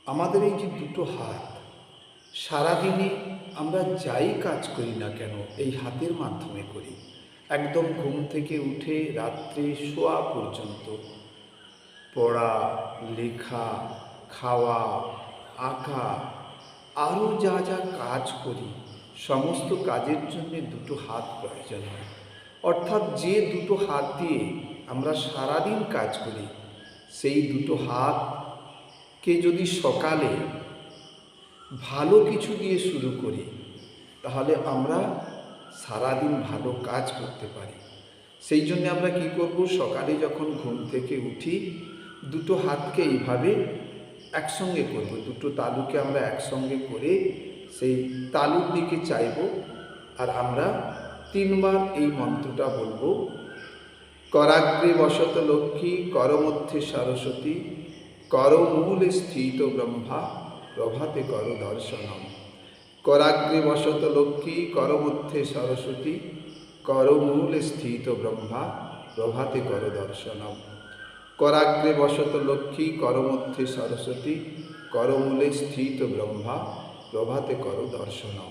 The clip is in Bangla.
আমাদের এই যে দুটো হাত, সারাদিনে আমরা যাই কাজ করি না কেন এই হাতের মাধ্যমে করি। একদম ঘুম থেকে উঠে রাত্রে শোয়া পর্যন্ত পড়া, লেখা, খাওয়া, আঁকা, আরও যা যা কাজ করি সমস্ত কাজের জন্যে দুটো হাত প্রয়োজন হয়। অর্থাৎ যে দুটো হাত দিয়ে আমরা সারাদিন কাজ করি, সেই দুটো হাতকে যদি সকালে ভালো কিছু দিয়ে শুরু করি, তাহলে আমরা সারাদিন ভালো কাজ করতে পারি। সেই জন্য আমরা কি করব, সকালে যখন ঘুম থেকে উঠি দুটো হাতকে এইভাবে একসঙ্গে করব, দুটো তালুকে আমরা একসঙ্গে করে সেই তালুর দিকে চাইব। আর আমরা 3 বার এই মন্ত্রটা বলবো। कराग्रे वसत लक्ष्मी करमध्ये सरस्वती करमूले स्थित ब्रह्मा प्रभाते कर दर्शनम। कराग्रे वसत लक्ष्मी करमध्ये सरस्वती करमूले स्थित ब्रह्मा प्रभाते कर दर्शनम। कराग्रे वसत लक्ष्मी करमध्ये सरस्वती करमूले स्थित ब्रह्मा प्रभाते कर दर्शनम।